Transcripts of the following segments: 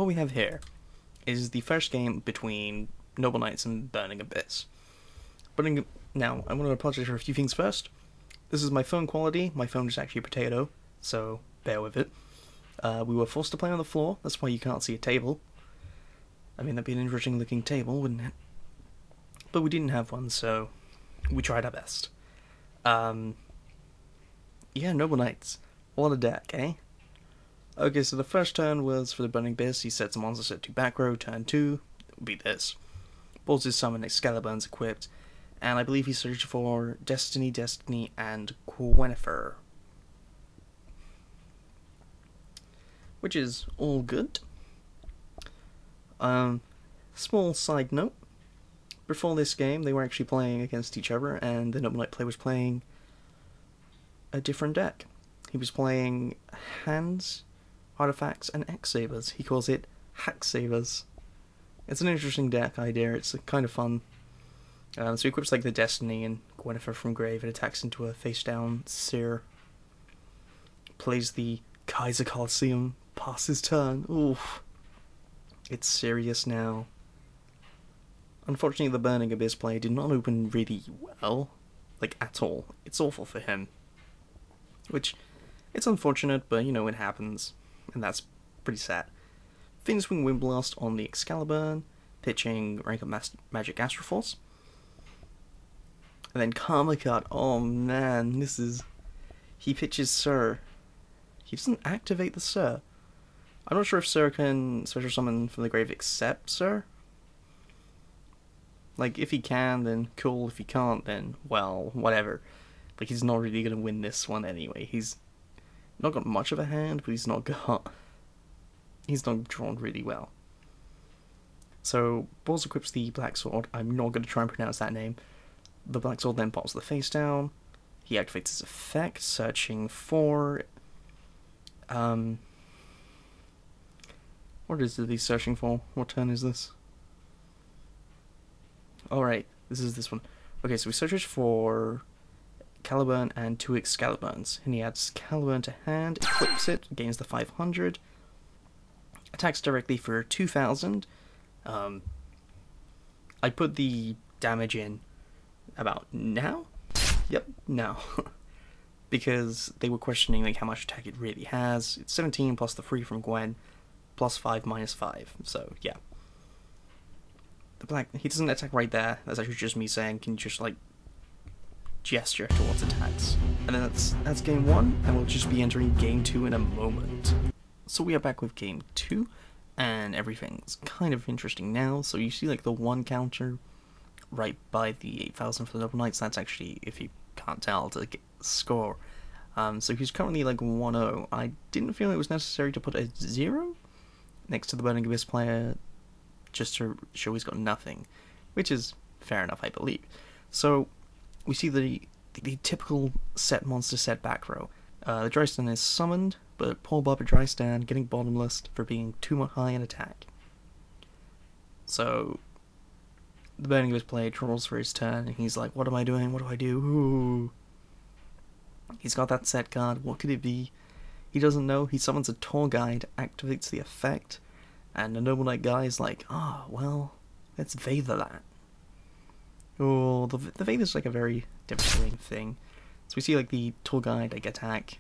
what we have here is the first game between Noble Knights and Burning Abyss. Now, I want to apologize for a few things first. This is my phone quality. My phone is actually a potato, so bear with it. We were forced to play on the floor, that's why you can't see a table. I mean, that'd be an interesting looking table, wouldn't it? But we didn't have one, so we tried our best. Yeah, Noble Knights. What a deck, eh? Okay, so the first turn was for the Burning Abyss. He sets a monster set to back row. Turn 2 would be this. Balls his summon, Excalibur's equipped. And I believe he searched for Destiny, and Gwynnifer. Which is all good. Small side note. Before this game, they were actually playing against each other, and the Noble Knight player was playing a different deck. He was playing Hands, Artifacts, and X-Sabers. He calls it Hack Sabers. It's an interesting deck idea, it's kind of fun. So he equips like the Destiny and Gwynnifer from Grave and attacks into a face-down Seer. Plays the Kaiser Colosseum, passes turn. Oof. It's serious now. Unfortunately, the Burning Abyss player did not open really well. Like, at all. It's awful for him. Which, it's unfortunate, but, you know, it happens. And that's pretty sad. Finswing Windblast on the Excalibur, pitching Rank Up Magic Astroforce. And then Karma Cut, oh man, this is... He pitches Sir. He doesn't activate the Sir. I'm not sure if Sir can special summon from the grave except Sir. Like, if he can, then cool. If he can't, then, well, whatever. Like, he's not really going to win this one anyway. He's not got much of a hand, but he's not drawn really well. So, Balls equips the Black Sword. I'm not going to try and pronounce that name. The Black Sword then pops the face down. He activates his effect, searching for... What is it he's searching for? What turn is this? Alright, this is this one. Okay, so he searches for Caliburn and 2 Excaliburns. And he adds Caliburn to hand, equips it, gains the 500. Attacks directly for 2000. I put the damage in about now? Yep, now. Because they were questioning like how much attack it really has. It's 17 plus the 3 from Gwen, plus 5 minus 5. So, yeah. The black, he doesn't attack right there. That's actually just me saying, can you just like gesture towards attacks. And then that's game 1, and we'll just be entering game 2 in a moment. So we are back with game 2, and everything's kind of interesting now. So you see like the 1 counter right by the 8,000 for the Noble Knights. That's actually, if you can't tell, to score. So he's currently like 1-0. I didn't feel it was necessary to put a 0 next to the Burning Abyss player just to show he's got nothing, which is fair enough, I believe. So we see the typical set monster set back row. The Drystan is summoned, but poor Barbara Drystan getting bottomless for being too much high in attack. So the Burning Abyss player draws for his turn, and he's like, what am I doing? What do I do? Ooh. He's got that set card. What could it be? He doesn't know. He summons a tour guide, activates the effect, and the Noble Knight guy is like, well, let's Vather that. Oh, the Vather is like a very devastating thing. So we see like the tour guide, like attack.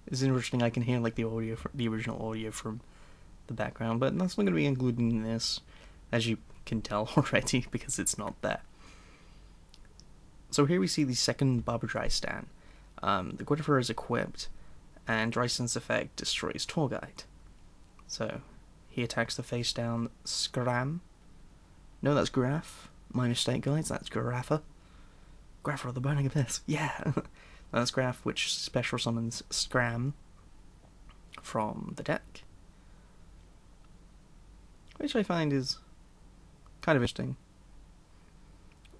It's interesting. I can hear like the audio, the original audio from the background, but that's not going to be included in this, as you can tell already, because it's not there. So here we see the second Barbara Drystan. The Gwynnifer is equipped, and Drystan's effect destroys tour guide. So he attacks the face down Scram. No, that's Graf. My mistake, guys. That's Graffa. Graffa of the Burning Abyss. Yeah. That's Graf, which special summons Scram from the deck, which I find is kind of interesting.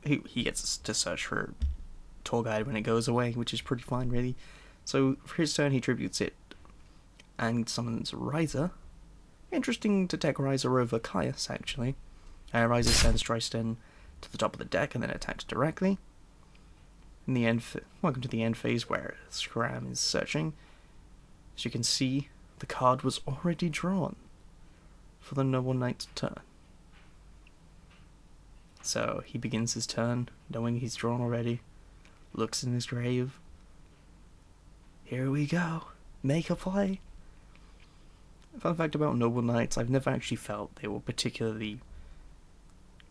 He gets to search for tour guide when it goes away, which is pretty fine, really. So for his turn, he tributes it and summons Riser. Interesting to take Riser over Caius, actually. Riser sends Drystan to the top of the deck and then attacks directly. In the end, welcome to the end phase where Scram is searching. As you can see, the card was already drawn for the Noble Knight's turn. So he begins his turn, knowing he's drawn already, looks in his grave. Here we go. Make a play. Fun fact about Noble Knights, I've never actually felt they were particularly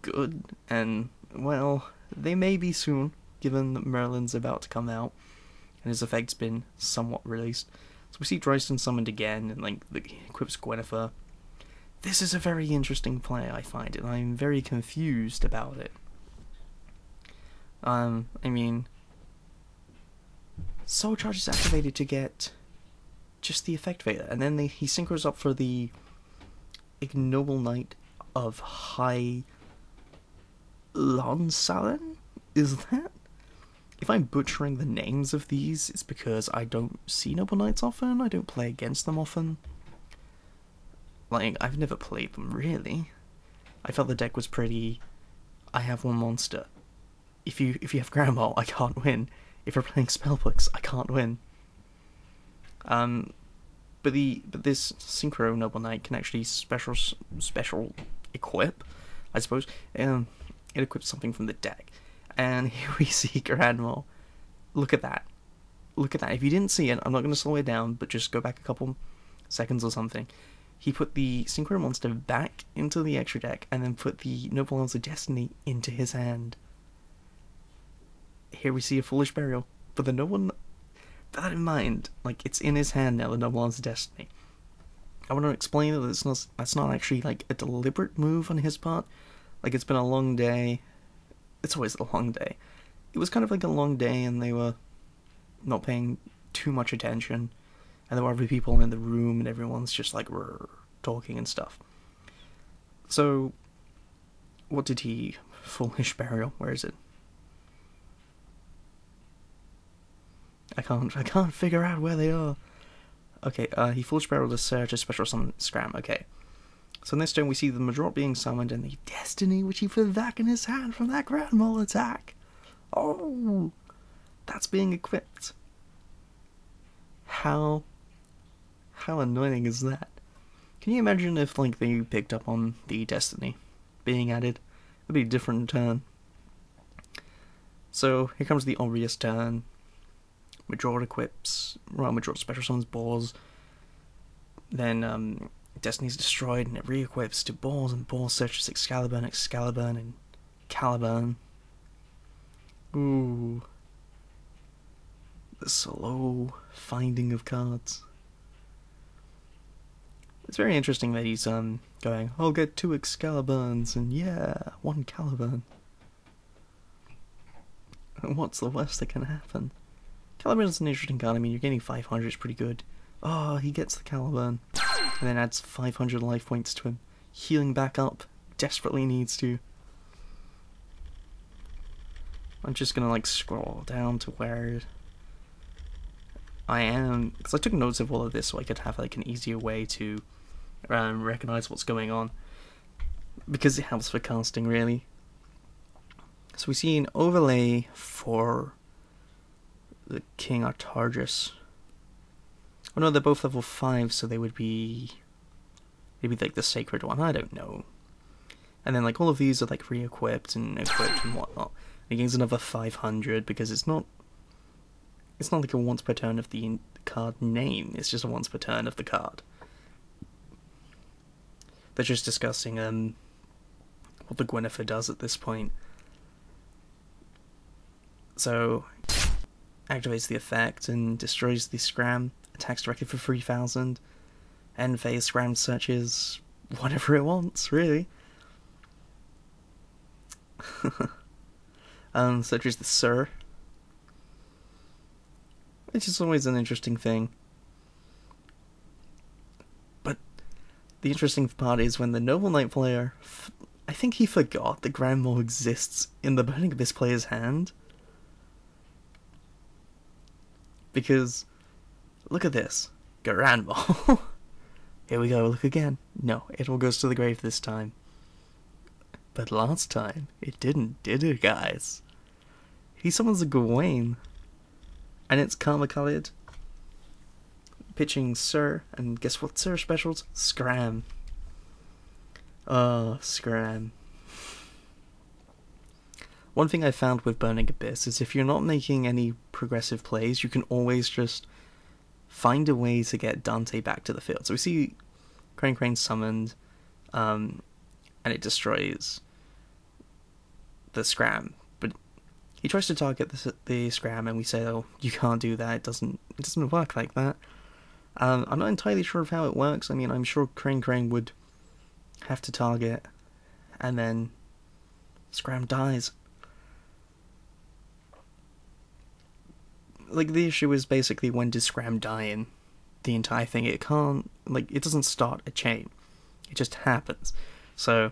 good, and, well, they may be soon, given that Merlin's about to come out, and his effect's been somewhat released. So we see Dresden summoned again, and, like, the equips Guinevere. This is a very interesting play, I find, and I'm very confused about it. I mean, Soul Charge is activated to get just the effect Vader, and then he synchros up for the Ignoble Knight of High Lonsalin? Is that? If I'm butchering the names of these, it's because I don't see Noble Knights often, I don't play against them often. Like, I've never played them, really. I felt the deck was pretty, I have one monster. If you have Grandma, I can't win. If you're playing Spellbooks, I can't win. But this Synchro Noble Knight can actually special equip, I suppose. It equips something from the deck. And here we see Grandma. Look at that. Look at that. If you didn't see it, I'm not going to slow it down, but just go back a couple seconds or something. He put the Synchro monster back into the extra deck, and then put the Noble Arms of Destiny into his hand. Here we see a Foolish Burial. But the Noble... Bear that in mind, like, it's in his hand now, the Noble Arms of Destiny. I want to explain that that's not actually, like, a deliberate move on his part. Like, it's been a long day. It's always a long day. It was kind of like a long day, and they were not paying too much attention. And there were other people in the room, and everyone's just, like, talking and stuff. So, what did he... Foolish Burial? Where is it? I can't figure out where they are. Okay, he Foolish Burial to search a special summon Scram. Okay. So in this turn we see the Madrot being summoned and the Destiny which he put back in his hand from that Grand Mole attack. Oh! That's being equipped. How annoying is that? Can you imagine if, like, they picked up on the Destiny being added? It'd be a different turn. So, here comes the obvious turn. Madrot equips, well, Madrot special summons Boars. Then, Destiny's destroyed and it re-equips to Boars, and Boars searches Excalibur, and Caliburn. Ooh. The slow finding of cards. It's very interesting that he's, going, I'll get 2 Excaliburns, and yeah, 1 Caliburn. What's the worst that can happen? Caliburn's an interesting card. I mean, you're getting 500, it's pretty good. Oh, he gets the Caliburn. And then adds 500 life points to him. Healing back up. Desperately needs to. I'm just gonna, like, scroll down to where I am. Because I took notes of all of this so I could have, like, an easier way to recognize what's going on. Because it helps for casting, really. So we see an overlay for the King Artargus. Oh no, they're both level 5, so they would be maybe like the Sacred One, I don't know. And then, like, all of these are, like, re-equipped and equipped and whatnot. It gains another 500 because it's not like a once per turn of the card name, it's just a once per turn of the card. They're just discussing what the Guinevere does at this point. So, activates the effect and destroys the Scram, attacks directly for 3,000, and phase Scram searches whatever it wants, really. Searches the Sir, which is always an interesting thing. But the interesting part is when the Noble Knight player, I think he forgot that Grand Mole exists in the Burning Abyss player's hand. Because, look at this. Grand Mole. Here we go, look again. No, it all goes to the grave this time. But last time, it didn't, did it, guys? He summons a Gawain. And it's karma colored. pitching Sir, and guess what Sir specials? Scram. Scram. One thing I found with Burning Abyss is if you're not making any progressive plays, you can always just find a way to get Dante back to the field. So we see Crane summoned, and it destroys the Scram. But he tries to target the Scram, and we say, oh, you can't do that, it doesn't work like that. I'm not entirely sure of how it works. I mean, I'm sure Crane would have to target, and then Scram dies. Like, the issue is basically when does Scram die in the entire thing. It can't, like, it doesn't start a chain. It just happens. So,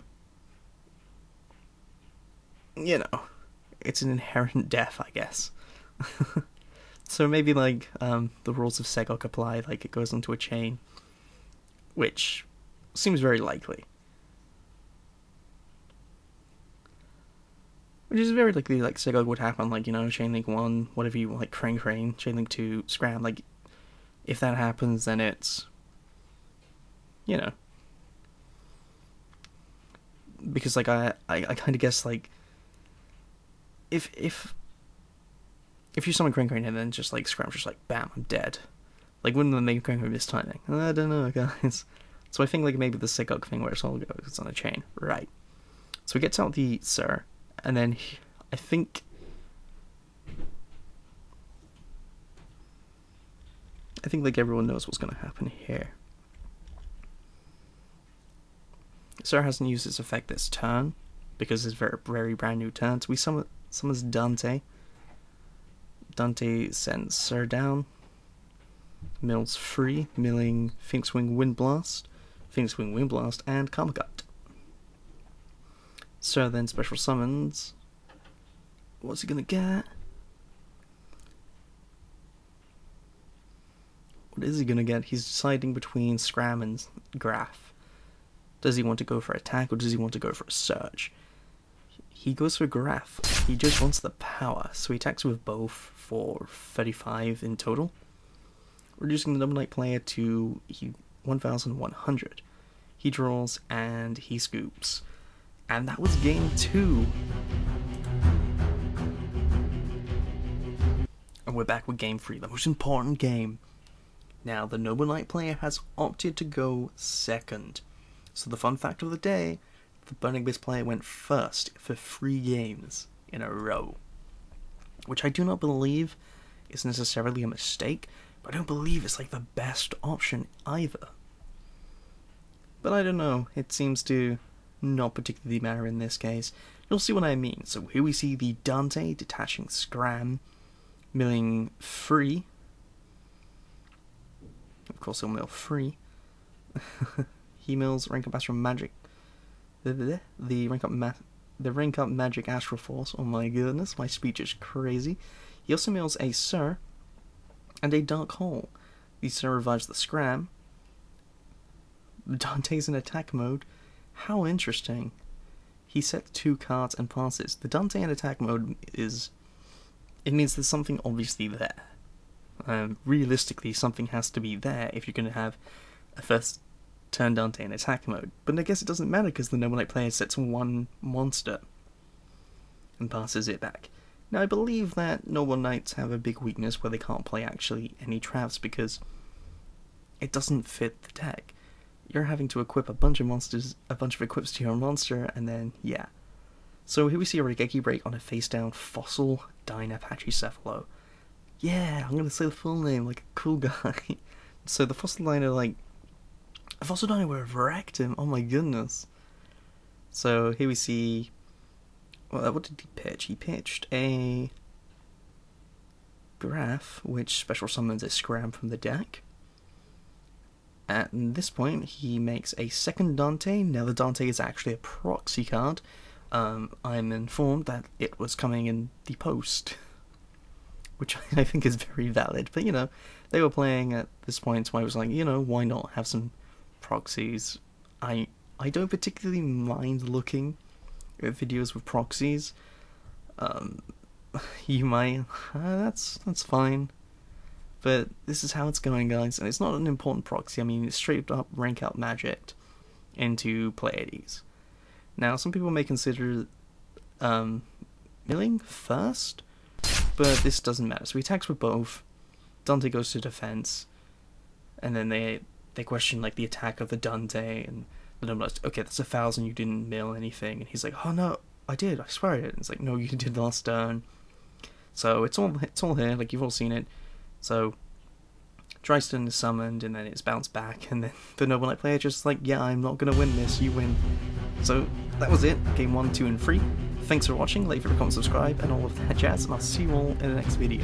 you know, it's an inherent death, I guess. So maybe, like, the rules of Segok apply, like, it goes into a chain, which seems very likely. Which is very likely, like, Segok would happen, like, you know, Chain Link 1, whatever you want, like, Crane, Chain Link 2, Scram, like, if that happens, then it's, you know, because, like, I kind of guess, like, if you summon Crane and then just, like, Scram's just like, bam, I'm dead, like, wouldn't that make Crane miss timing? I don't know, guys. So I think, like, maybe the Segok thing where it's all goes, it's on a chain, right? So he gets out the Sir, and then I think like everyone knows what's going to happen here. Sir hasn't used his effect this turn because it's very brand new turn. So we summons Dante. Dante sends Sir down. Mills free, milling Phoenix Wing Wind Blast, and Karma Cut. Sir then special summons. What's he gonna get? What is he gonna get? He's deciding between Scram and Graph. Does he want to go for attack or does he want to go for a search? He goes for Graph. He just wants the power, so he attacks with both for 35 in total, reducing the Double Knight player to 1,100. He draws and he scoops. And that was game 2. And we're back with game 3, the most important game. Now, the Noble Knight player has opted to go second. So the fun fact of the day, the Burning Abyss player went first for 3 games in a row. Which I do not believe is necessarily a mistake, but I don't believe it's like the best option either. But I don't know, it seems to not particularly matter in this case. You'll see what I mean. So here we see the Dante detaching Scram, milling free. Of course he'll mill free. He mills rank up Astral Magic. The rank up Magic Astral Force. Oh my goodness, my speech is crazy. He also mills a Sir and a Dark Hole. The Sir revives the Scram. Dante's in attack mode. How interesting. He sets 2 cards and passes. The Dante in attack mode is... it means there's something obviously there. Realistically, something has to be there if you're going to have a first turn Dante in attack mode. But I guess it doesn't matter because the Noble Knight player sets 1 monster and passes it back. Now, I believe that Noble Knights have a big weakness where they can't play actually any traps because it doesn't fit the deck. You're having to equip a bunch of monsters, a bunch of equips to your monster, and then, yeah. So here we see a Regeki break on a face-down Fossil Dynapachicephalo. Yeah, I'm gonna say the full name like a cool guy. So the Fossil Dyna, like... a Fossil Dyna would have wrecked him, oh my goodness. So here we see... well, what did he pitch? He pitched a... Graph, which special summons a Scram from the deck. At this point, he makes a second Dante. Now the Dante is actually a proxy card. I'm informed that it was coming in the post, which I think is very valid. But, you know, they were playing at this point, so I was like, you know, why not have some proxies? I don't particularly mind looking at videos with proxies. You might, that's fine. But this is how it's going, guys, and it's not an important proxy. I mean, it's straight up rank out magic into Pleiades. Now, some people may consider milling first, but this doesn't matter. So he attacks with both. Dante goes to defense, and then they question like the attack of the Dante, and the Noble Knight, okay, that's 1,000. You didn't mill anything, and he's like, oh no, I did. I swear I did. And it's like, no, you did last turn. So it's all here. Like you've all seen it. So Dryston is summoned, and then it's bounced back, and then the Noble Knight player just like, yeah, I'm not gonna win this. You win. So that was it. Game 1, 2, and 3. Thanks for watching. Leave a comment, subscribe, and all of that jazz, and I'll see you all in the next video.